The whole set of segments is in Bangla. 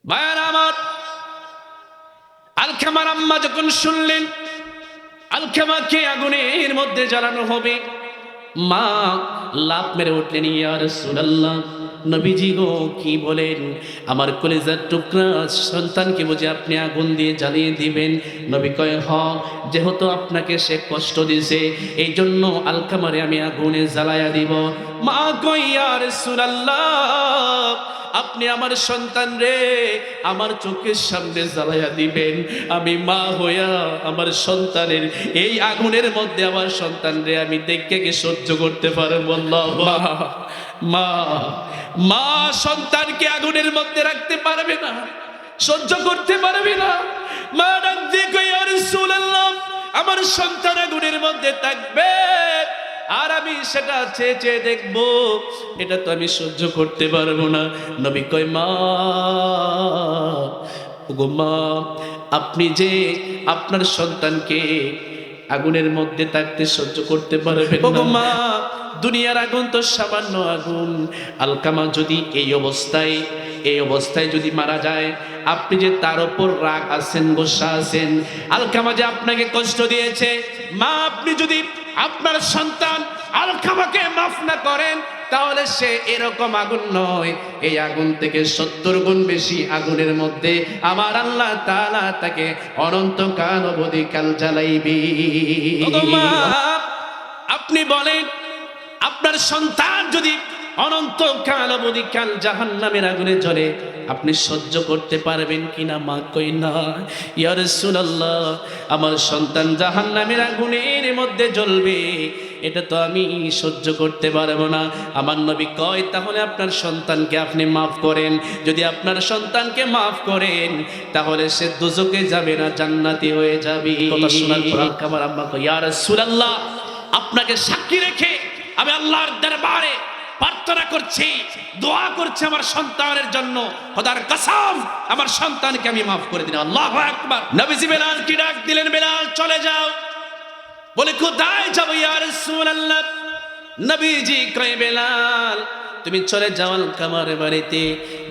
ভাইয়ারা আমার, আলকামার আম্মা যখন শুনলেন আলকামাকে আগুনের মধ্যে জ্বালানো হবে, মা লাফ মেরে উঠলেন, ইয়া রাসূলুল্লাহ, নবীজি গো কি বলেন? আমার কলিজার টুকরা সন্তানকে বুঝে আপনি আগুন দিয়ে জ্বালিয়ে দিবেন? নবী কয়, হ, যেহেতু আপনাকে সে কষ্ট দিয়েছে এই জন্য আলকামারে আমি আগুনে জ্বালায়া দিব। মা কয়, ইয়া রাসূলুল্লাহ, আপনি আমার সন্তান রে আমার চোখের সামনে জ্বালায়া দিবেন, আমি মা হইয়া আমার সন্তানের এই আগুনের মধ্যে আমার সন্তান রে আমি দেখে কি সহ্য করতে পারবো? আল্লাহ, মা মা সন্তানকে আগুনের মধ্যে রাখতে পারবে না, সহ্য করতে পারবে না। মা ডাক দিয়ে কই, ইয়া রাসূলুল্লাহ, আমার সন্তান আগুনের মধ্যে থাকবে আর আমি সেটা চেয়ে চেয়ে দেখবো, এটা তো আমি সহ্য করতে পারবো না। নবী কয়, মা ওগো মা, আপনি যে আপনার সন্তানকে আগুনের মধ্যে থাকতে সহ্য করতে পারবেন না, ওগো মা, দুনিয়ার আগুন তো সামান্য আগুন। আলকামা যদি এই অবস্থায় যদি মারা যায়, আপনি যে তার উপর রাগ আছেন, গোসা আছেন, আলকামা যে আপনাকে কষ্ট দিয়েছে, মা আপনি যদি আপনার সন্তান আলকামাকে মাফ না করেন তাহলে সে এরকম আগুন নয়, এই আগুন থেকে 70 গুণ বেশি আগুনের মধ্যে আমার আল্লাহ তাআলা তাকে অনন্তকাল অবধি কাল জ্বালাইবে। আপনি বলেন, আপনার সন্তান যদি অনন্তকাল অবধি কাল জাহান্নামের আগুনে জ্বলে আপনি সহ্য করতে পারবেন কিনা? মা কই, না ইয়া রাসূলুল্লাহ, আমার সন্তান জাহান্নামের আগুনের মধ্যে জ্বলবে এটা তো আমি সহ্য করতে পারবো না। আমার নবী কয়, তাহলে আপনার সন্তানকে আপনি মাফ করেন। যদি আপনার সন্তানকে মাফ করেন তাহলে সে দোজখে যাবে না, জান্নাতি হয়ে যাবে। কথা শোনার পর আমার আম্মা কয়, ইয়া রাসূলুল্লাহ, আপনাকে সাক্ষী রেখে আমি আল্লাহর দরবারে প্রার্থনা করছি, দোয়া করছি আমার সন্তানের জন্য, খোদার কসম আমার সন্তানকে আমি মাফ করে দিন। আল্লাহু আকবার। নবীজি বেলালকে ডাক দিলেন, বেলাল চলে যাও। বলে, কোথায় যাব ইয়া রাসূলুল্লাহ? নবীজি কয়, বেলাল তুমি চলে যাও আলকামার বাড়িতে,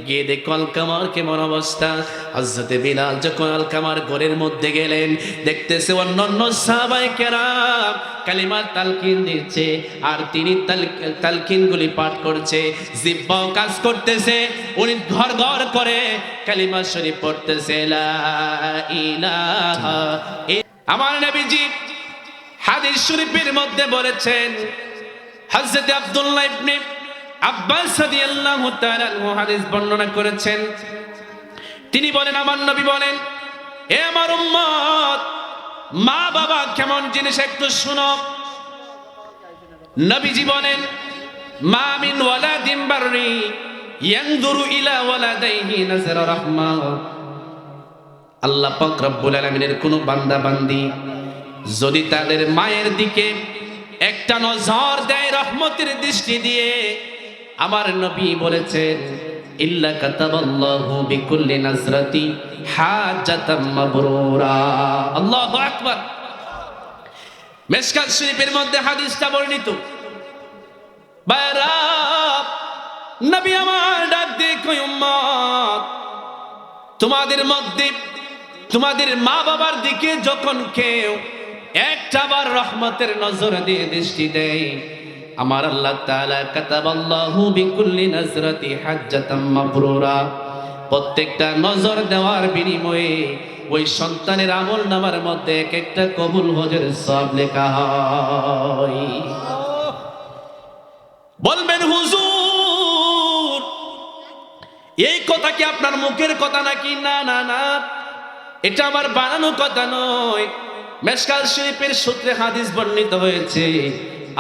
গিয়ে দেখো আলকামার কেমন অবস্থা। হযরতে বিলাল যখন আলকামার ঘরের মধ্যে গেলেন, দেখতেছে অন্যান্য সাহাবায়ে কেরাম কালিমার তালকিন দিচ্ছে আর তিনি তালকিনগুলি পাঠ করছে, জিহ্বাও কাজ করতেছে, উনি ঘর ঘর করে কালিমা শরীফ পড়তেছে, লা ইলাহা। আমার নবীজি হাদিস শরীফের মধ্যে বলেছেন, হযরত আব্দুল্লাহ ইবনে আব্বাস রাদিয়াল্লাহু তাআলা আনহু হাদিস বর্ণনা করেছেন। তিনি বলেন, আমার নবী বলেন, এ আমার উম্মত, মা বাবা কেমন জিনিস একটু শুনো। নবীজি বলেন, মা মিন ওয়ালাদিন বাররি ইয়ানজুরু ইলা ওয়ালাদাইহি নাজরা রাহমা। আল্লাহ পাক রব্বুল আলামিনের কোন বান্দা বান্দি যদি তাদের মায়ের দিকে একটা নজর দেয় রহমতের দৃষ্টি দিয়ে, আমার নবী বলেছেন, ইল্লা কাতাবাল্লাহু বিকুল্লি নাজরাতি হাজ্জাতাম মাবরুরা। আল্লাহু আকবার। মিশকাত শরীফের মধ্যে হাদিসটা বর্ণিত। বাইরা নবী আমার ডাক দিয়ে কই, উম্মত, তোমাদের মধ্যে তোমাদের মা বাবার দিকে যখন কেউ একটাবার রহমতের নজর দিয়ে দৃষ্টি দেয়, আমার আল্লাহ তাআলা কাতাবাল্লাহু বিকুল্লি নাজরাতি হাজ্জাতাম মাবরুরা, প্রত্যেকটা নজর দেওয়ার বিনিময়ে ওই সন্তানের আমল নামার মধ্যে এক একটা কবুল হজের সওয়াব লেখা হয়। বলবেন, হুজুর এই কথা কি আপনার মুখের কথা নাকি? না না না, এটা আমার বানানো কথা নয়। মিশকাত শরীফের সূত্রে হাদিস বর্ণিত হয়েছে।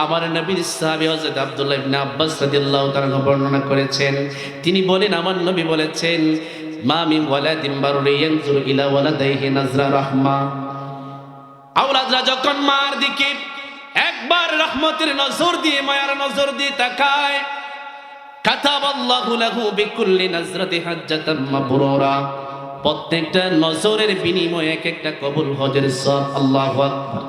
আমার নবীর সাহাবী হযরত আব্দুল্লাহ ইবনে আব্বাস রাদিয়াল্লাহু তাআলা বর্ণনা করেছেন। তিনি বলেন, আমার নবী বলেছেন, মা মিন ওয়ালাদিন বাররি ইয়ানজুরু ইলা ওয়ালাদাইহি নাজরা রাহমা। আওলাদরা যখন মার দিকে একবার রহমতের নজর দিয়ে, মায়ার নজর দিয়ে তাকায়, কাতাবাল্লাহু লাহু বিকুল্লি নাজরাতি হাজ্জাতাম মাবরুরা, প্রত্যেকটা নজরের বিনিময়ে এক একটা কবুল হজের সওয়াব। আল্লাহু আকবার।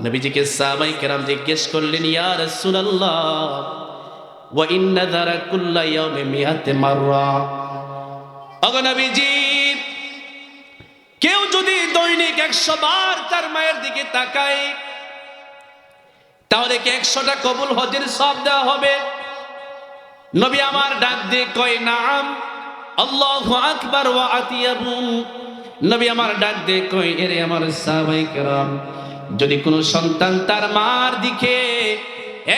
নবীজিকে সাহাবায়ে কেরাম জিজ্ঞেস করলেন, ইয়া রাসূলুল্লাহ, ওয়া ইন্না যারা কুল্লা ইয়াউমি মিআতি মাররা, ওগো নবীজি, কেউ যদি দৈনিক 100 বার তার মায়ের দিকে তাকায়, তাহলে কি 100টা কবুল হজের সওয়াব দেওয়া হবে? নবী আমার ডাক দিয়ে কয় নাম, আল্লাহু আকবার ওয়া আতিয়াবুন। নবী আমার ডাক দিয়ে কয়, এরে আমার সাহাবায়ে কেরাম, যদি কোনো সন্তান তার মার দিকে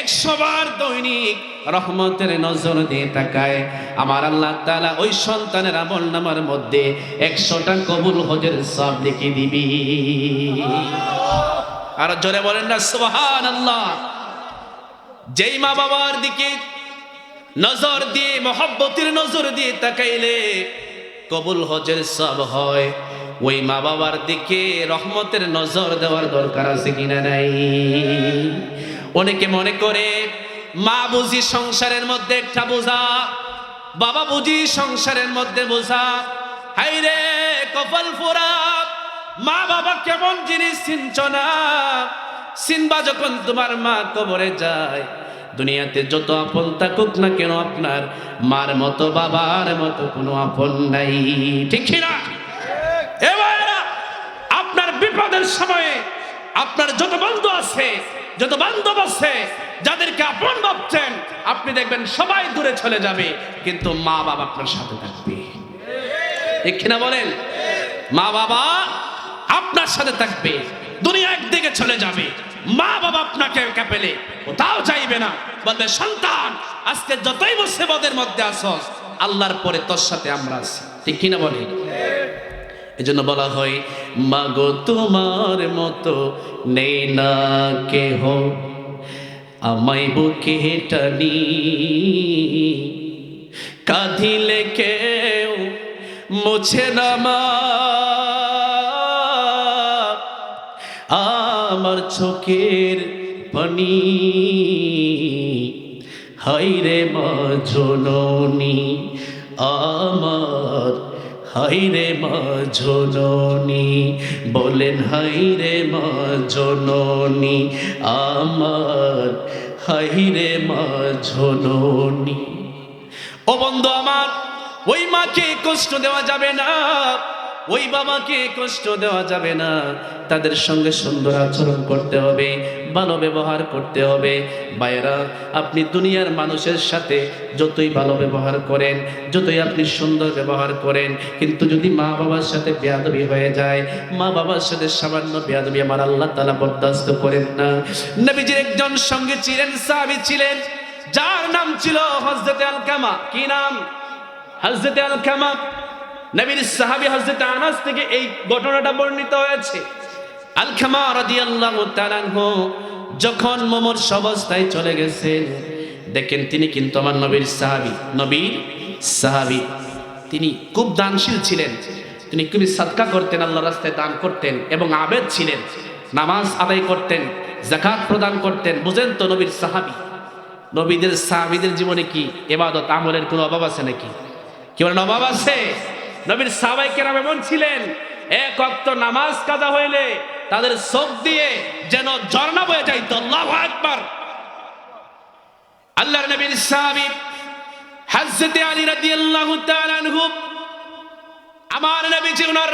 100 বার দৈনিক রহমতের নজর দিয়ে তাকায়, আমার আল্লাহ তাআলা ওই সন্তানের আমলনামার মধ্যে 100টা কবুল হজের সওয়াব লিখে দিবি। আর জোরে বলেন না সুবহানাল্লাহ। যেই মা বাবার দিকে নজর দিয়ে, মহব্বতের নজর দিয়ে তাকাইলে কবুল হজের সওয়াব হয়, ওই মা বাবার দিকে রহমতের নজর দেওয়ার দরকার আছে কিনা নাই? অনেকে মনে করে মা বুঝি সংসারের মধ্যে একটা বোঝা, বাবা বুঝি সংসারের মধ্যে বোঝা। হাইরে কপাল পোড়া, মা বাবা কেমন জিনিস চিনছ না। চিনবা যখন তোমার মা কবরে যায়, দুনিয়াতে যত আপন থাকুক না কেন, আপনার মার মতো বাবার মতো কোনো আপন নাই, ঠিক না? এবার আপনার বিপদের সময়ে আপনার যত বন্ধু আছে, যত বান্ধব আছে, যাদেরকে আপন ভাবছেন, আপনি দেখবেন সবাই দূরে চলে যাবে, কিন্তু মা বাবা আপনার সাথে থাকবে, ঠিক না বলেন? মা বাবা আপনার সাথে থাকবে। দুনিয়া একদিকে চলে যাবে, মা বাবা আপনাকে পেলে কোথাও চাইবে না, বলবে সন্তান আজকে যতই মুসিবতের মধ্যে আসস, আল্লাহর পরে তোর সাথে আমরা আছি, ঠিক কিনা বলে? এজন্য বলা হয়, মাগো তোমার মতো নেই না কেহ, আমায় বুকে টানি, কাঁদিলে কেউ মুছে না মা, আমার চোখের পানি, হায়রে মা জননী আমার, হায়রে মা জননী, বলেন হায়রে মা জননী আমার, হায়রে মা জননী। ও বন্ধু আমার, ওই মাকে কষ্ট দেওয়া যাবে না, ওই বাবাকে কষ্ট দেওয়া যাবে না, তাদের সঙ্গে সুন্দর আচরণ করতে হবে, ভালো ব্যবহার করতে হবে। ভাইরা, আপনি দুনিয়ার মানুষের সাথে যতই ভালো ব্যবহার করেন, যতই আপনি সুন্দর ব্যবহার করেন, কিন্তু যদি মা বাবার সাথে বেয়াদবি হয়ে যায়, মা বাবার সাথে সামান্য বেয়াদবি আমার আল্লাহ তাআলা বরদাস্ত করেন না। নবীজির একজন সঙ্গে ছিলেন, সাহাবী ছিলেন, যার নাম ছিল হযরত আলকামা। কি নাম? হযরত আলকামা। নবীর সাহাবী হযরত আনাস থেকে এই ঘটনাটা বর্ণিত হয়েছে। আলকামা রাদিয়াল্লাহু তাআলা আনহু যখন মুমূর্ষ অবস্থায় চলে গেছেন, দেখেন তিনি কিন্তু আমার নবীর সাহাবী। তিনি খুব দানশীল ছিলেন, তিনি খুবই সাদকা করতেন, আল্লাহর রাস্তায় দান করতেন, এবং আবেদ ছিলেন, নামাজ আদায় করতেন, যাকাত প্রদান করতেন। বুঝেন তো, নবীর সাহাবী। নবীদের সাহাবীদের জীবনে কি ইবাদত আমলের কোনো অভাব আছে নাকি? কি বলেন, অভাব আছে? নবীর সাহাবায়ে কেরাম এমন ছিলেন, এক ওয়াক্ত নামাজ কাজা হইলে তাদের চোখ দিয়ে যেন ঝর্ণা বয়ে যাইত। আল্লাহু আকবার। আল্লাহর নবীর সাহাবী হযরত আলী রাদিয়াল্লাহু তাআলা আনহু, আমার নবীজি ওনার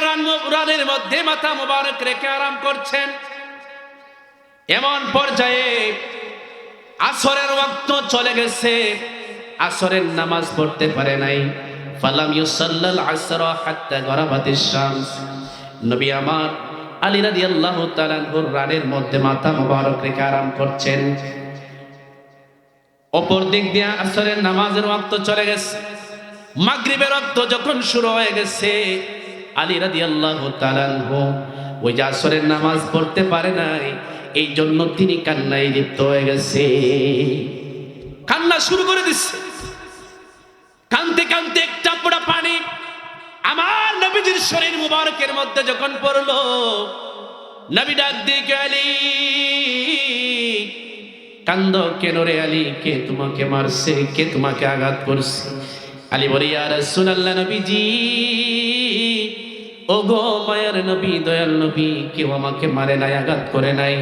রানের মধ্যে মাথা মোবারক রেখে আরাম করছেন। এমন পর্যায়ে আসরের ওয়াক্ত চলে গেছে, আসরের নামাজ পড়তে পারে নাই। ফালাম ইউসাল্লাল আসর হাত্তা গরাবাতিশ শামস। নবী আমার আলী রাদিয়াল্লাহু তাআলা আনহুর রানের মধ্যে মাথা মোবারক রেখে আরাম করছেন। অপর দিক দিয়ে আসরের নামাজের ওয়াক্ত চলে গেছে। মাগরিবের ওয়াক্ত যখন শুরু হয়ে গেছে, আলী রাদিয়াল্লাহু তাআলা আনহু ওই যে আসরের নামাজ পড়তে পারে নাই, এই জন্য তিনি কান্নায় লিপ্ত হয়ে গেছে। কান্না শুরু করে দিচ্ছে। কানতে কানতে একটা পোড়া পানি আমার নবীজির শরীর মুবারকের মধ্যে যখন পড়লো, নবী ডাক দিয়ে, আলী কান্দো কেন রে আলী? কে তোমাকে মারছে? কে তোমাকে আঘাত করছে? আলী বলে, ইয়া রাসূলুল্লাহ, নবীজি ও গো মায়ের নবী, দয়াল নবী, কেউ আমাকে মারে নাই, আঘাত করে নাই।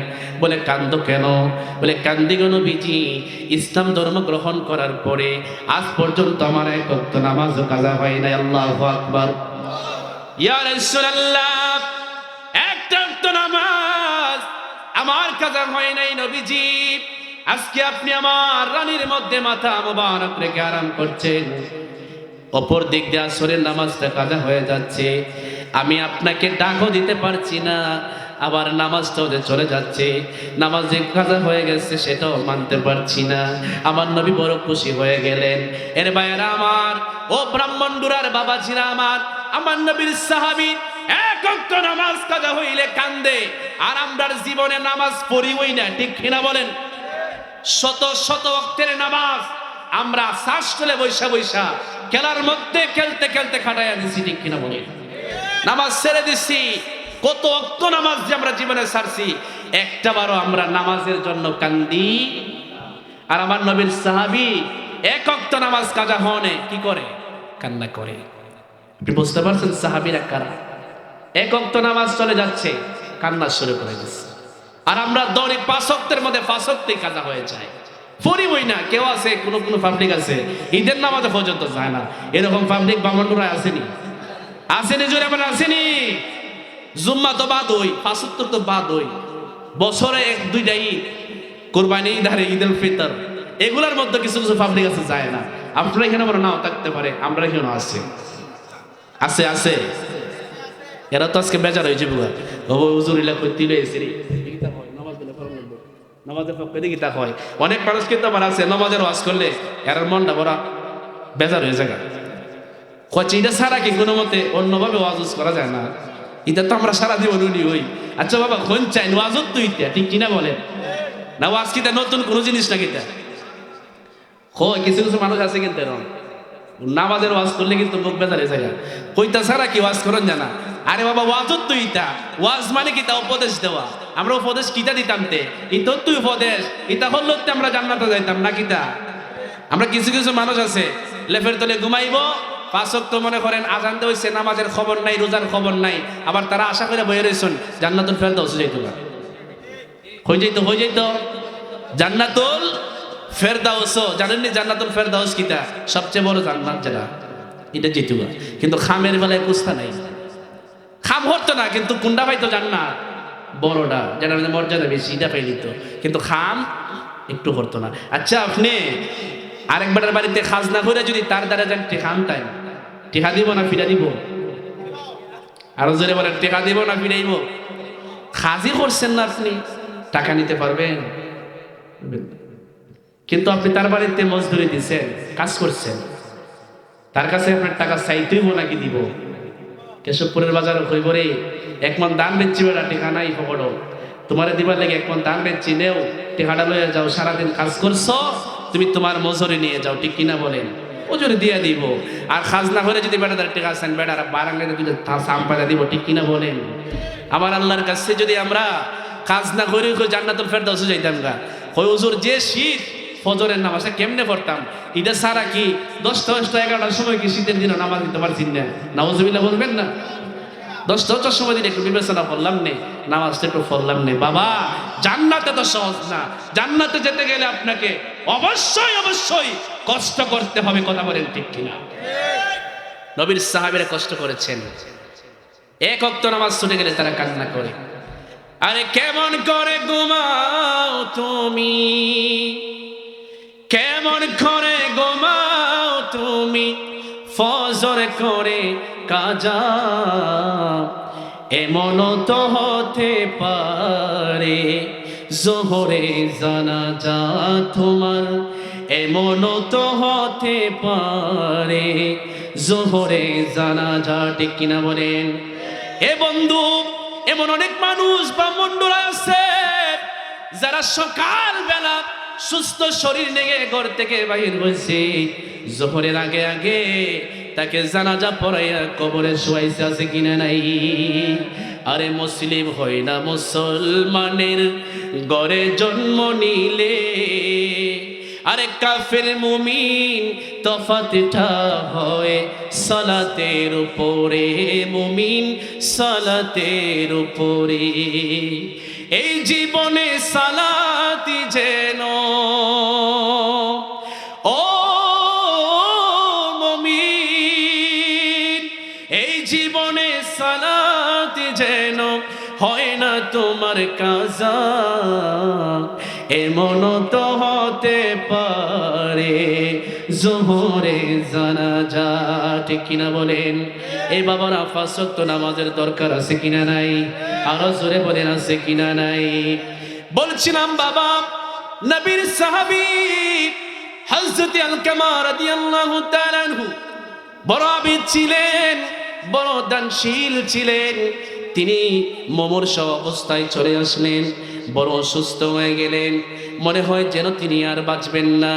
বলে কান্দো কেন? বলে কান্দি গো নবীজি, ইসলাম ধর্ম গ্রহণ করার পরে আজ পর্যন্ত আমার এক ওয়াক্ত নামাজও কাজা হয় নাই। আল্লাহু আকবার। ইয়া রাসূলুল্লাহ, একটা ওয়াক্ত নামাজ আমার কাজা হয় নাই নবীজি। আজকে আপনি আমার রানীর মধ্যে মাথা মোবারক রেখে আরাম করছেন, অপর দিক দিয়ে আসরের নামাজটা কাজা হয়ে যাচ্ছে, আমি আপনাকে ডাকও দিতে পারছি না, আবার নামাজটাও যে চলে যাচ্ছে, নামাজ যে কাজা হয়ে গেছে সেটাও মানতে পারছি না। আমার নবী বড় খুশি হয়ে গেলেন। এর বাইরে আমার ও ব্রাহ্মণডুরার বাবাজিরা, আমার নবীর সাহাবী এক ওয়াক্ত নামাজ কাজা হইলে কান্দে, আর আমরার জীবনে নামাজ পড়িবই না, ঠিক কিনা বলেন? শত শত ওয়াক্তের নামাজ আমরা শ্বাস চলে বৈশা বৈশা খেলার মধ্যে খেলতে খেলতে খাটাইয়া দিছি, ঠিক কিনা বলেন? নামাজ ছেড়ে দিছি, কত ওয়াক্ত নামাজ যে আমরা জীবনে ছাড়ছি, একটা বারও আমরা নামাজের জন্য কান্দি। আর আমার নবীর সাহাবী এক ওয়াক্ত নামাজ কাজা হনে কি করে? কান্না করে। আপনি বুঝতে পারছেন সাহাবীরা কারা? এক ওয়াক্ত নামাজ চলে যাচ্ছে, কান্না শুরু করে দিচ্ছে। আর আমরা দৈনিক 5 ওয়াক্তের মধ্যে 5 ওয়াক্তই কাজা হয়ে যায়, পড়িবই না। কেউ আছে, কোন কোন পাবলিক আছে ঈদের নামাজে পর্যন্ত যায় না, এরকম পাবলিক বামনডুরা আসেনি? আসেনি? জোরে আমার আসেনি? জুম্মা তো বাদ হই, 5 ওয়াক্ত তো বাদ হই, বছরে 1-2টা ঈদ, কোরবানি ঈদ আর ঈদুল ফিতর, এগুলোর মধ্যে কিছু কিছু পাবলিক আছে যায় না। আপনারা এখানে আমরা নাও থাকতে পারে, আমরা এখানে আছে আছে আছে এরা তো আজকে বেজার হয়েছে বুয়া, ও হুজুরিলা কইতে লইছে রে, গীতা হয় নামাজ দিলে ফরম লাগবে, নামাজের পক্ষে দিয়ে গীতা হয়। অনেক মানুষ কিন্তু আমার আছে নামাজের ওয়াজ করলে এর মনটা বড় বেজার হয়ে যায়। কচ্ছে এটা ছাড়া কি কোনো মতে অন্যভাবে ওয়াজ করা যায় না? এটা তো আমরা সারা জীবন উনি হই। আচ্ছা বাবা, কোন চাই ওয়াজত তো ইত্যা, ঠিক কিনা বলেন? না ওয়াজ কিতা নতুন কোনো জিনিস না কিতা? হয় কিছু কিছু মানুষ আছে কিন্তু এরকম নামাজের ওয়াজ করলে কিন্তু মুখ বেজারে যায়, কইতা ছাড়া কি ওয়াজ করেন জানা? আরে বাবা, ওয়াজত তো ইতা, ওয়াজ মানে কিতা? উপদেশ দেওয়া। আমরা উপদেশ কিতা দিতাম তে? ইতো তুই উপদেশ, ইতা হলো আমরা জান্নাতে যাইতাম না কিতা? আমরা কিছু কিছু মানুষ আছে লেফের তলে ঘুমাইবো, 5 ওয়াক্ত মনে করেন আজান দেওয়া হইছে, নামাজের খবর নাই, রোজার খবর নাই, আবার তারা আশা করে বয়ে রয়েছেন জান্নাতুল ফেরদাউস যাইতো না। হয়ে যাইতো জান্নাতুল ফেরদাউস। জানেননি জান্নাতুল ফেরদাউস কিতা? সবচেয়ে বড় জান্নাত যেটা, এটা যেত। কিন্তু খামের বেলায় কুস্তা নাই, খাম হতো না, কিন্তু কুন্ডা পাইতো জান্নাত বড়টা, যেটা মর্যাদা বেশি, এটা পাই দিত, কিন্তু খাম একটু হতো না। আচ্ছা, আপনি আরেকবারের বাড়িতে খাজনা করে যদি তার দ্বারা যান টেকা আনতেন, টেকা দিব না ফিরা দিব? আরো জোরে বলেন, টেকা দিব না ফিরাইব? খাজি করছেন না আপনি, টাকা নিতে পারবেন? কিন্তু আপনি তার বাড়িতে মজদুরি দিচ্ছেন, কাজ করছেন, তার কাছে আপনার টাকা চাইতেইব নাকি দিব? কেশবপুরের বাজার হইব রে, 1 মণ ধান বেচছি বেড়া, টেকা নাই পকড়ো, তোমারে দিবার লাগে 1 মণ ধান বেচছি, নেও টেকাটা লয়ে যাও, সারাদিন কাজ করছো তুমি, তোমার মজুরি নিয়ে যাও, ঠিক কিনা বলেন? মজুরি দিয়ে দিব। আর খাজনা করে যদি বেটা তার টেকা আছেন, বেটা বারাঙ্গাতে দিলে সাম্পাদা দিব, ঠিক কিনা বলেন? আমার আল্লাহর কাছে যদি আমরা খাজনা করে জান্নাতুল ফেরদাউসে যাইতাম গা, ওই হুজুর যে শীত, ফজরের নামাজটা কেমনে পড়তাম, এটা সারা কি 10টা 11টার সময় কি শীতের দিনে নামাজ দিতে পারছি না? নাউজুবিল্লাহ বলবেন না? 10টার সময় দিন একটু বিবেচনা করলাম নে, নামাজটা একটু পড়লাম নে। বাবা, জান্নাতে তো সহজ না, জান্নাতে যেতে গেলে আপনাকে অবশ্যই অবশ্যই কষ্ট করতে হবে, কথা বলেন ঠিক কিনা? নবীর সাহাবীরা কষ্ট করেছেন, 1 ওয়াক্ত নামাজ ছুটে গেলে তারা কান্না করে। আরে কেমন করে ঘুমাও তুমি, কেমন করে ঘুমাও তুমি, ফজর করে কাজা, এমন তো হতে পারে জোহরে জানাজা তোমার, এমন তো হতে পারে জোহরে জানাজা, ঠিক কিনা বলেন? এ বন্ধু, এমন অনেক মানুষ বা মন্ডল আছে যারা সকাল বেলা সুস্থ শরীর নিয়ে ঘর থেকে বাহির হয়েছে, জোহরের আগে আগে তাকে জানাজা পড়াইয়া কবরে শুয়াইছে, আছে কিনা নাই? আরে মুসলিম হয় না মুসলমানের ঘরে জন্ম নিলে, আরে কাফের মুমিন তফাতটা হয় সালাতের উপরে, মুমিন সালাতের উপরে। এই জীবনে সালাতি যেন ও মুমিন, এই জীবনে সালাতি যেন হয় না তোমার কাজা, এমন তো হতে পারে জোহরে জানাজা। ঠিক কিনা বলেন? এই বাবার পাঁচ ওয়াক্ত নামাজের দরকার আছে কিনা নাই? আরো জোরে বলেন আছে কিনা নাই? বলছিলাম বাবা, নবীর সাহাবী হযরত আলকামা রাদিয়াল্লাহু তাআলা আনহু বড় আবিদ ছিলেন, বড় দানশীল ছিলেন। তিনি মুমূর্ষ অবস্থায় চলে আসলেন, বড় অসুস্থ হয়ে গেলেন। মনে হয় যেন তিনি আর বাঁচবেন না।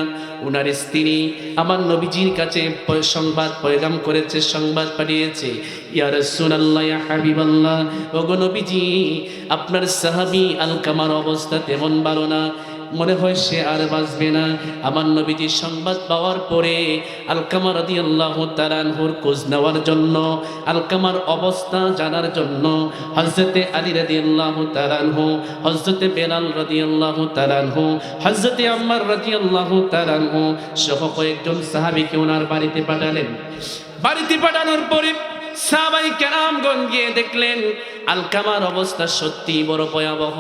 উনার স্ত্রী আমার নবীজির কাছে সংবাদ পয়গাম করেছে, সংবাদ পাঠিয়েছে, ইয়া রাসূলুল্লাহ, ইয়া হাবিবাল্লাহ, ওগো নবীজি, আপনার সাহাবী আলকামার অবস্থা তেমন ভালো না, মনে হয় সে আর বাঁচবে না। আমার নবীজির সংবাদ পাওয়ার পরে আলকামা রাদিয়াল্লাহু তাআলা আনহুর খোঁজ নেওয়ার জন্য, আলকামার অবস্থা জানার জন্য হযরতে আলী রাদিয়াল্লাহু তাআলা আনহু, হযরতে বেলাল রাদিয়াল্লাহু তাআলা আনহু, হযরতে আম্মার রাদিয়াল্লাহু তাআলা আনহু সহ কয়েকজন সাহাবীকে ওনার বাড়িতে পাঠালেন। বাড়িতে পাঠানোর পরে সাহাবায়ে কেরামগণ গিয়ে দেখলেন আলকামার অবস্থা সত্যি বড় ভয়াবহ।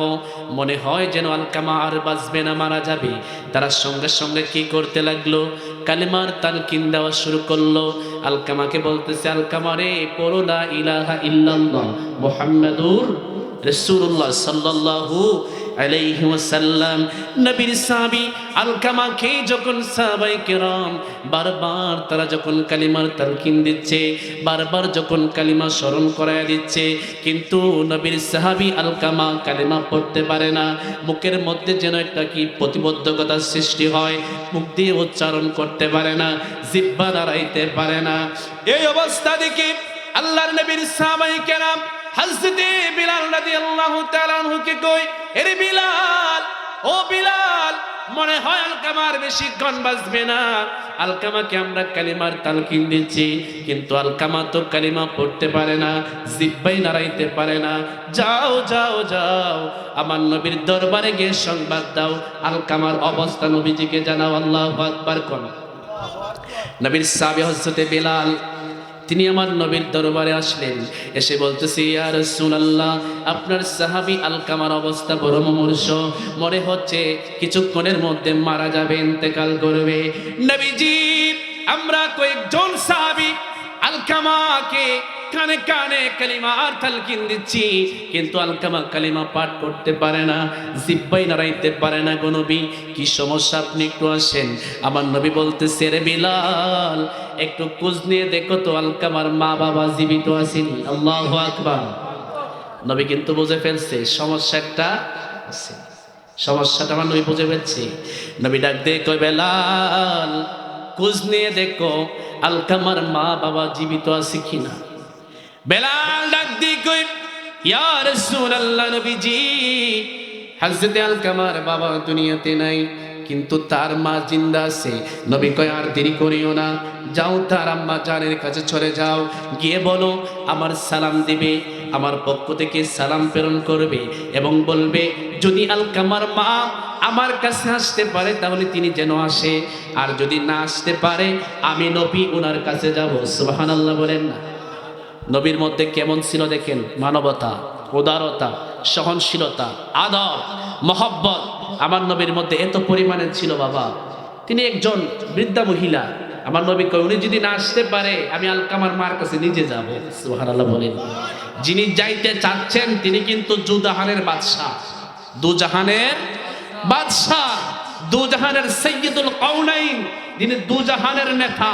মনে হয় যেন আলকামা আর বাঁচবে না, মারা যাবে। তারা সঙ্গে সঙ্গে কি করতে লাগলো? কালেমার তালকিন দেওয়া শুরু করলো। আলকামাকে বলতেছে, আলকামা রে, পড়ো লা ইলাহা ইল্লাল্লাহ মুহাম্মাদুর রাসূলুল্লাহ সাল্লাল্লাহু আলাইহি ওয়াসাল্লাম। নবীর সাহাবী আলকামাকে যখন সাহাবায়ে কেরাম বারবার তারা যখন কালিমার তালকিন দিচ্ছে, বারবার যখন কালিমা স্মরণ করায় দিচ্ছে, কিন্তু নবীর সাহাবী আলকামা কালিমা পড়তে পারে না। মুখের মধ্যে যেন একটা কি প্রতিবদ্ধকতার সৃষ্টি হয়, মুখ দিয়ে উচ্চারণ করতে পারে না, জিহ্বা দাঁড়াইতে পারে না। এই অবস্থা দেখে আল্লাহর নবীর সাহাবায়ে কেরাম হযরতে বিলাল রাদিয়াল্লাহু তাআলা আনহুকে কই, এরে বিলাল, ও বিলাল, মনে হয় আলকামার বেশিক্ষণ বাঁচবে না। আলকামাকে আমরা কালিমার তালকিন দিচ্ছি, কিন্তু আলকামা তো কালিমা পড়তে পারে না, জিহ্বাই নাড়াইতে পারে না। যাও যাও যাও, আমার নবীর দরবারে গিয়ে সংবাদ দাও, আলকামার অবস্থা নবীজিকে জানাও। আল্লাহু আকবার কোন। নবীর সাহাবী হযরতে বিলাল তিনি আমার নবীর দরবারে আসলেন, এসে বলতেছে, ইয়া রাসূলুল্লাহ, আপনার সাহাবী আলকামার অবস্থা বড় মুমূর্ষ, মনে হচ্ছে কিছুক্ষণের মধ্যে মারা যাবে, ইন্তেকাল করবে। নবীজি, আমরা কয়েকজন সাহাবী আলকামাকে কানে কানে কালিমার তালকিন দিচ্ছি, কিন্তু আলকামা কালিমা পাঠ করতে পারে না, জিহ্বাই নাড়াইতে পারে না। গো নবী, কি সমস্যা, আপনি একটু আসেন। আমার নবী বলতেছে, রে বিলাল, একটু খোঁজ নিয়ে দেখো তো আলকামার মা বাবা জীবিত আছেন। আল্লাহু আকবার। নবী কিন্তু বুঝে ফেলছে সমস্যা একটা আছে, সমস্যাটা আমার নবী বুঝে ফেলছে। নবী ডাক দিয়ে কয়, বেলাল, খোঁজ নিয়ে দেখো আলকামার মা বাবা জীবিত আছে কিনা। বেলাল ডাক দিয়ে কই, ইয়া রাসূলুল্লাহ, নবীজি, হযরতে আলকামার বাবা দুনিয়াতে নাই, কিন্তু তার মা জিন্দা আছে। নবী কয়, আর দেরি করিও না, যাও তার আম্মা জানের কাছে চলে যাও, গিয়ে বলো আমার সালাম দিবে, আমার পক্ষ থেকে সালাম প্রেরণ করবে, এবং বলবে যদি আলকামার মা আমার কাছে আসতে পারে তাহলে তিনি যেন আসে, আর যদি না আসতে পারে আমি নবী ওনার কাছে যাব। সুবহানাল্লাহ বলেন না। নবীর মধ্যে কেমন ছিল দেখেন, মানবতা, উদারতা, সহনশীলতা, আদব, মহব্বত আমার নবীর মধ্যে এত পরিমাণে ছিল বাবা। তিনি একজন বৃদ্ধা মহিলা, আমার নবী কয়, উনি যদি না আসতে পারে আমি আলকামার মার কাছে নিজে যাব। সুবহানাল্লাহ বলেন। যিনি যাইতে চাচ্ছেন তিনি কিন্তু দুজাহানের বাদশা, দুজাহানের বাদশা, দুজাহানের সাইয়্যিদুল কাউনাইন, যিনি দুজাহানের নেতা,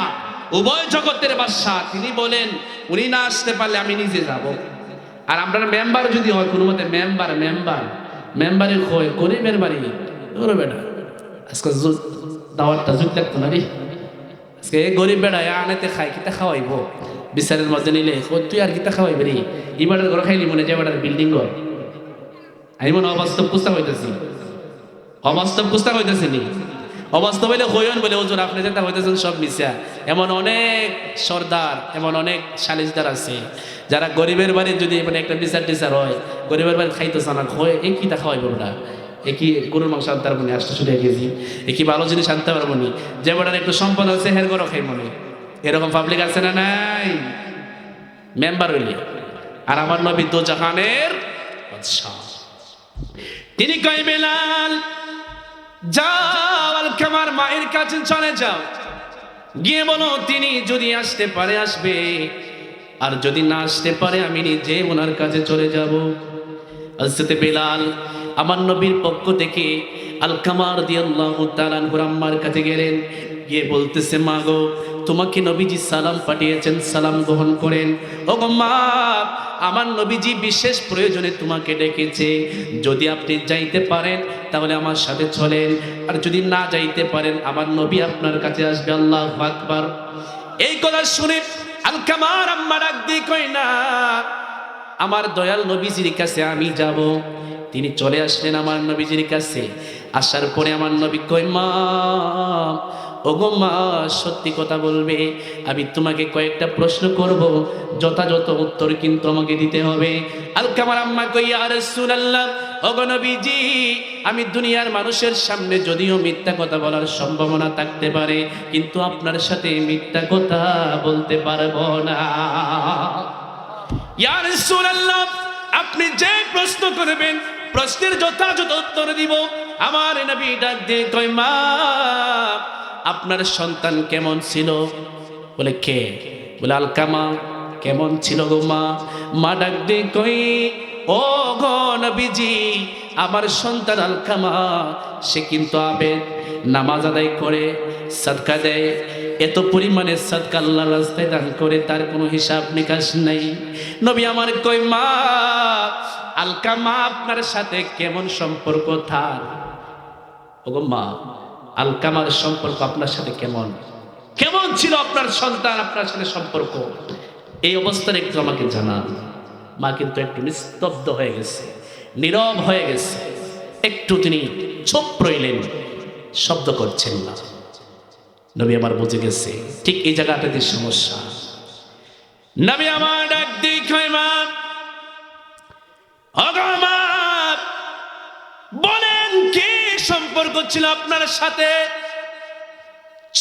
উভয় জগতের বাদশা। তিনি বলেন উনি না আসতে পারলে আমি নিজে যাব। আর আমরা মেম্বার যদি হয় কোনো মতে, মেম্বারে হয় গরিবের বাড়ি করবে না। আজকে দাওয়াতটা জুট লাগতো না রে, আজকে গরিব বেড়া আনেতে খাই, কিতা খাওয়াইব বিচারের মধ্যে নিলে, তুই আর কিতা খাওয়াইবে রে, ইবারের ঘর খাইলি মনে যে এবার বিল্ডিং ঘর। আমি মনে অবাস্তব পুস্তাক হইতেছি, অবাস্তব পুস্তাক হইতেছি নি। অবাস্তব হইলে হইন বলে হুজুর আপনি যেটা হইতেছেন সব মিশা। এমন অনেক সর্দার, এমন অনেক সালিশদার আছে যারা গরিবের বাড়ি যদি মানে একটা বিচার টিচার হয়, গরিবের বাড়ি খাইতে চানা হয়, এই কি দেখা হয় বড়া, এ কি গরুর মাংস আনতে পারবো নি 800 কেজি, এ কি ভালো জিনিস আনতে পারবো নি, যে বেটার একটু সম্পদ আছে হের গরো খাই মনে, এরকম পাবলিক আছে না নাই? মেম্বার হইলে। আর আমার নবী দো জাহানের বাদশা। তিনি কয় বেলাল যাও আলকামার মায়ের কাছে চলে যাও, গিয়ে বলো তিনি যদি আসতে পারে আসবে, আর যদি না আসতে পারে আমি নিজে ওনার কাছে চলে যাব। হযরত বেলাল আমার নবীর পক্ষ থেকে আলকামা রাদিয়াল্লাহু তাআলা আনহুর আম্মার কাছে গেলেন, গিয়ে বলতেছে মা গো তোমাকে নবীজি সালাম পাঠিয়েছেন, সালাম গ্রহণ করেন। ও গো মা, আমার নবীজি বিশেষ প্রয়োজনে তোমাকে ডেকেছে, যদি আপনি যাইতে পারেন তাহলে আমার সাথে চলেন, আর যদি না যাইতে পারেন আমার নবী আপনার কাছে আসবে। আল্লাহু আকবার। এই কথা শুনে আলকামার আম্মা ডাক দিয়ে কই না আমার দয়াল নবীজির কাছে আমি যাব। তিনি চলে আসলেন আমার নবীজির কাছে। আসার পরে আমার নবী কই মা, ওগো মা সত্যি কথা বলবে, আমি তোমাকে কয়েকটা প্রশ্ন করব, যথাযথ উত্তর কিন্তু আমাকে দিতে হবে। আলকামার আম্মা কই ইয়া রাসূলুল্লাহ, ওগো নবীজি আমি দুনিয়ার মানুষের সামনে যদিও মিথ্যা কথা বলার সম্ভাবনা থাকতে পারে, কিন্তু আপনার সাথে মিথ্যা কথা বলতে পারবো না। ইয়া রাসূলুল্লাহ আপনি যে প্রশ্ন করবেন প্রশ্নের যথাযথ উত্তর দিব। আমার নবী ডাক দিয়ে কই মা আপনার সন্তান কেমন ছিল? বলে কে? বলে আলকামা। কেমন ছিল গো মা? মা ডাক দিয়ে কই ও গো নবীজি আমার সন্তান আলকামা সে কিন্তু আবেদ, নামাজ আদায় করে, সাদকা দেয়, এত পরিমাণে সাদকা আল্লাহর রাস্তায় দান করে তার কোনো হিসাব নিকাশ নেই। নবী আমার কই মা আলকামা আপনার সাথে কেমন সম্পর্ক তার? ওগো মা আলকামার সম্পর্ক আপনার সাথে কেমন, কেমন ছিল আপনার সন্তান আপনার সাথে সম্পর্ক, এই অবস্থায় একটু আমাকে জানান। মা কিন্তু একটু নিস্তব্ধ হয়ে গেছে, নীরব হয়ে গেছে, একটু তিনি চুপ রইলেন, শব্দ করছেন না। নবী আমার বুঝে গেছে ঠিক এই জায়গাটাতে সমস্যা। নবী আমার ডাক দিয়ে কয় মা, ওগো মা বলেন কি সম্পর্ক ছিল আপনার সাথে?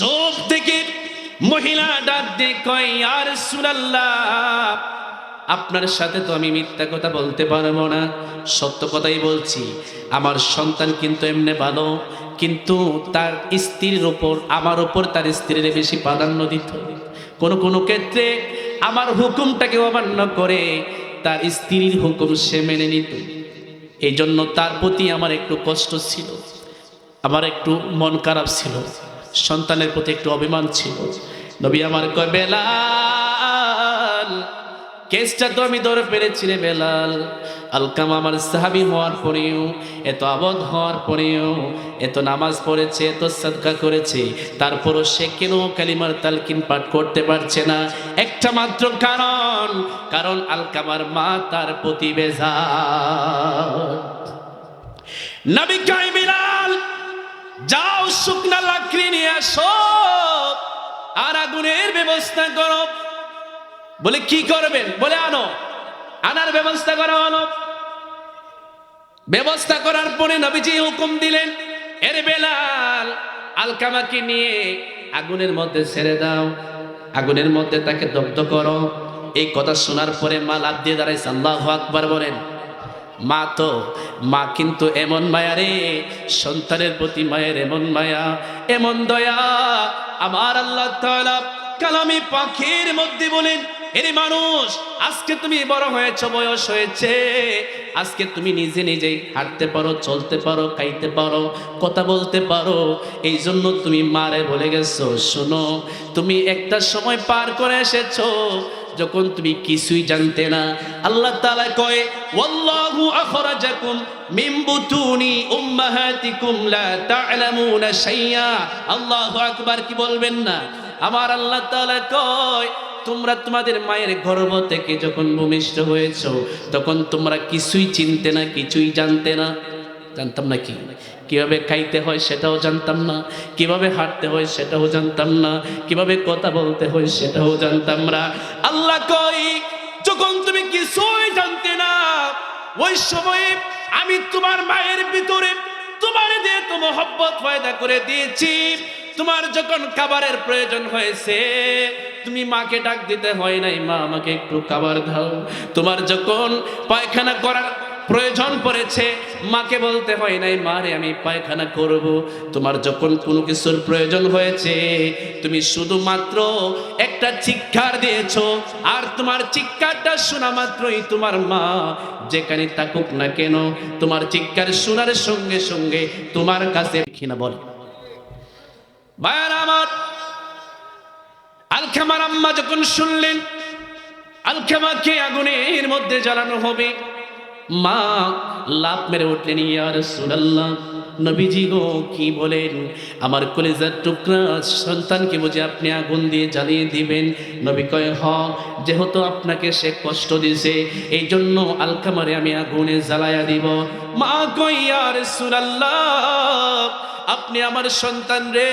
চোখ থেকে মহিলা ডাক দিয়ে কয় ইয়া রাসূলুল্লাহ আপনার সাথে তো আমি মিথ্যা কথা বলতে পারবো না, সত্য কথাই বলছি। আমার সন্তান কিন্তু এমনি ভালো, কিন্তু তার স্ত্রীর উপর আমার উপর তার স্ত্রীর বেশি প্রাধান্য দিত। কোনো কোনো ক্ষেত্রে আমার হুকুমটাকে অমান্য করে তার স্ত্রীর হুকুম সে মেনে নিত। এই জন্য তার প্রতি আমার একটু কষ্ট ছিল, আমার একটু মন খারাপ ছিল, সন্তানের প্রতি একটু অভিমান ছিল। নবী আমার কয় বেলাল কেসটা তো আমি ধরে পেরেছি রে বেলাল। আলকামা আমার সাহাবী হওয়ার পরেও, এত আবদ হওয়ার পরেও, এত নামাজ পড়েছে, এত সাদকা করেছে, তারপরও সে কেন কালিমার তালকিন পাঠ করতে পারছে না? একটা মাত্র কারণ, কারণ আলকামার মা তার প্রতি বেজার। নবী কয় বেলাল যাও শুকনা লাকড়ি নিয়ে আসো আর আগুনের ব্যবস্থা করো। বলে কি করবেন? বলে আনো। আনার ব্যবস্থা করা হলো। ব্যবস্থা করার পরে নবীজি হুকুম দিলেন, এর বেলাল আলকামাকে নিয়ে আগুনের মধ্যে ছেড়ে দাও, আগুনের মধ্যে তাকে দগ্ধ করো। এই কথা শোনার পরে মা লাফ দিয়ে দাঁড়াইছে। আল্লাহু আকবার বলেন। মা কিন্তু এমন মায়া রে, সন্তানের প্রতি মায়ের এমন মায়া, এমন দয়া। আমার আল্লাহ তাআলা কালামে পাখির মধ্যে বলেন, এরে মানুষ আজকে তুমি বড় হয়েছ, বয়স হয়েছে, আজকে তুমি নিজে নিজেই হাঁটতে পারো, চলতে পারো, খাইতে পারো, কথা বলতে পারো, এই জন্য তুমি মারে বলে গেছো শোনো তুমি একটা সময় পার করে এসেছো যখন তুমি কিছুই জানতে না। আল্লাহ তাআলা কয় ওয়াল্লাহু আখরাজাকুম মিন বুতুনি উম্মাহাতিকুম লা তা'লামুনা শাইয়া। আল্লাহু আকবার, কি বলবেন না? আমার আল্লাহ তাআলা কয় তোমরা তোমাদের মায়ের গর্ভ থেকে যখন ভূমিষ্ঠ হয়েছো তখন তোমরা কিছুই চিনতে না, কিছুই জানতে না। জানতাম না। কি কিভাবে খাইতে হয় সেটাও জানতাম না, কিভাবে হাঁটতে হয় সেটাও জানতাম না, কিভাবে কথা বলতে হয় সেটাও জানতাম না। আল্লাহ কই, যখন তুমি কিছুই জানতে না, ওই সময়ে আমি তোমার মায়ের ভিতরে তোমার দিয়ে তো মোহব্বত পয়দা করে দিয়েছি। তোমার যখন খাবারের প্রয়োজন হয়েছে, তুমি মাকে ডাক দিতে হয় নাই, মা আমাকে একটু খাবার দাও। তোমার যখন পায়খানা করার প্রয়োজন পড়েছে, মাকে বলতে হয় নাই, মারে আমি পায়খানা করব। তোমার যখন কোনো কিছুর প্রয়োজন হয়েছে, তুমি শুধুমাত্র একটা চিৎকার দিয়েছো, আর তোমার চিৎকারটা শোনা মাত্রই তোমার মা যেখানে থাকুক না কেন, তোমার চিৎকার শোনার সঙ্গে সঙ্গে তোমার কাছে কিনা বল। ভাইয়ারা আমার, আলকামার আম্মা যখন শুনলেন আলকামাকে আগুনের মধ্যে জ্বালানো হবে, মা লাফ মেরে উঠলেন, ইয়া রাসূলুল্লাহ, নবীজি গো কি বলেন, আমার কলিজার টুকরা সন্তানকে বুঝে আপনি আগুন দিয়ে জ্বালিয়ে দিবেন? নবী কয়, হ, যেহেতু আপনাকে সে কষ্ট দিয়েছে, এই জন্য আলকামারে আমি আগুনে জ্বালায়া দিব। মা কয়, ইয়া রাসূলুল্লাহ, আপনি আমার সন্তান রে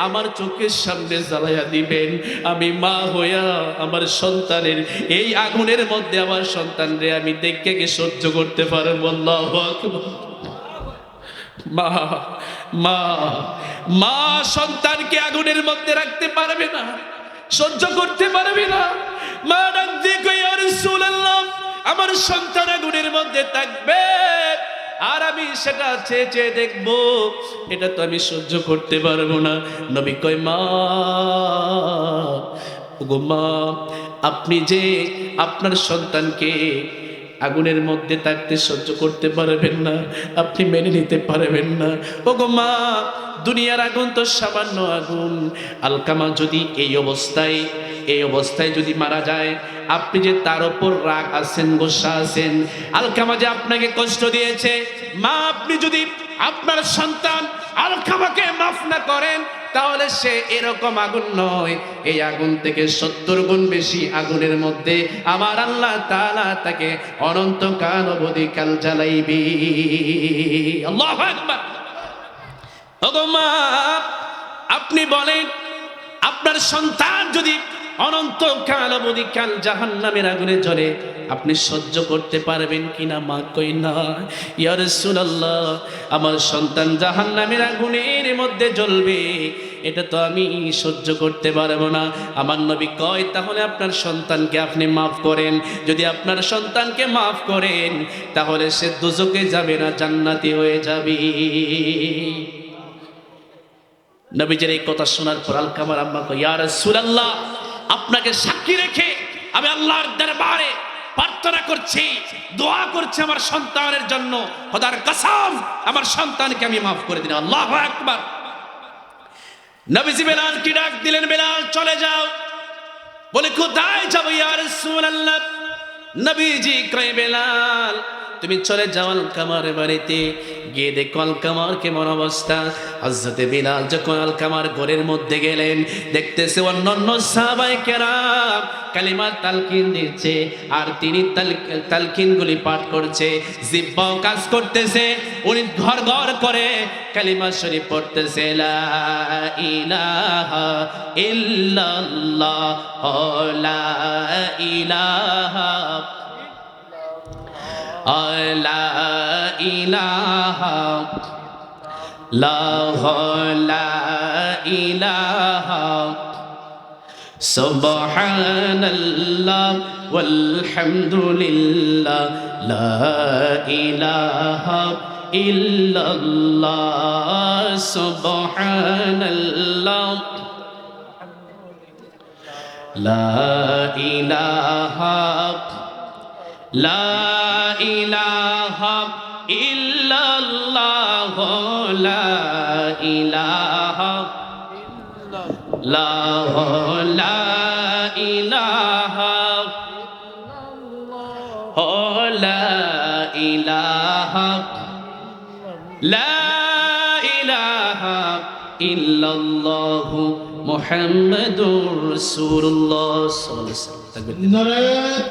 আমার চোখের সামনে জ্বালায়া দিবেন, আমি মা হইয়া আমার সন্তানের এই আগুনের মধ্যে আমার সন্তান রে আমি দেখে কি সহ্য করতে পারবো? আল্লাহু আকবার। মা মা মা সন্তানকে আগুনের মধ্যে রাখতে পারবে না, সহ্য করতে পারবে না। মা ডাক দিয়ে কই, ইয়া রাসূলুল্লাহ, আমার সন্তান আগুনের মধ্যে থাকবে আর আমি সেটা চেয়ে চেয়ে দেখবো, এটা তো আমি সহ্য করতে পারবো না। নবী কয়, মা ওগো মা, আপনি যে আপনার সন্তানকে আগুনের মধ্যে থাকতে সহ্য করতে পারবেন না, আপনি মেনে নিতে পারবেন না। ওগো মা, দুনিয়ার আগুন তো সামান্য আগুন। আলকামা যদি এই অবস্থায় যদি মারা যায়, আপনি যে তার উপর রাগ আছেন, গোসা আছেন, আলকামা যে আপনাকে কষ্ট দিয়েছে, মা আপনি যদি আপনার সন্তান আলকামাকে মাফ না করেন, তাহলে সে এরকম আগুন নয়, এই আগুন থেকে 70 গুণ বেশি আগুনের মধ্যে আমার আল্লাহ তাআলা তাকে অনন্তকাল অবধি কাল জ্বালাইবে। আল্লাহু আকবার। ওগো মা, আপনি বলেন, আপনার সন্তান যদি অনন্তকাল অবধি কাল জাহান্নামের আগুনে জ্বলে, আপনি সহ্য করতে পারবেন কিনা? মা কই, না ইয়া রাসূলুল্লাহ, আমার সন্তান জাহান্নামের আগুনের মধ্যে জ্বলবে, এটা তো আমি সহ্য করতে পারবো না। আমার নবী কয়, তাহলে আপনার সন্তানকে আপনি মাফ করেন। যদি আপনার সন্তানকে মাফ করেন, তাহলে সে দোজখে যাবে না, জান্নাতি হয়ে যাবে। নবীজির এই কথা শোনার পর আলকামার আম্মা কয়, ইয়া রাসূলুল্লাহ, আপনাকে সাক্ষী রেখে আমি আল্লাহর দরবারে প্রার্থনা করছি, দোয়া করছি আমার সন্তানের জন্য, খোদার কসম আমার সন্তানকে আমি মাফ করে দিন। আল্লাহু আকবার। নবীজি বেলালকে ডাক দিলেন, বেলাল চলে যাও। বলে, কোথায় যাব ইয়া রাসূলুল্লাহ? নবীজি কয়, বেলাল তুমি চলে যাও আলকামার বাড়িতে, গিয়ে দেখো আলকামার কেমন অবস্থা। হযরতে বিলাল যখন আলকামার ঘরের মধ্যে গেলেন, দেখতেছে অন্যান্য সাহাবায়ে কেরাম কালিমার তালকিন দিচ্ছে, আর তিনি তালকিনগুলি পাঠ করছে, জিহ্বাও কাজ করতেছে, উনি ঘর ঘর করে কালিমা শরীফ পড়তেছে, লা ইলাহা ইল্লাল্লাহ, লা ইলাহা লা ইলাহা লা ইলাহা সুবহানাল্লাহ ওয়ালহামদুলিল্লাহ লা ইলাহা ইল্লাল্লাহ সুবহানাল্লাহ লা ইলাহা লা ইলাহা ইল্লাল্লাহ লা ইলাহা লা ইলাহা লা ইলাহা লা ইলাহা ইল্লাল্লাহ মুহাম্মাদুর রাসূলুল্লাহ সাল্লাল্লাহু আলাইহি ওয়াসাল্লাম।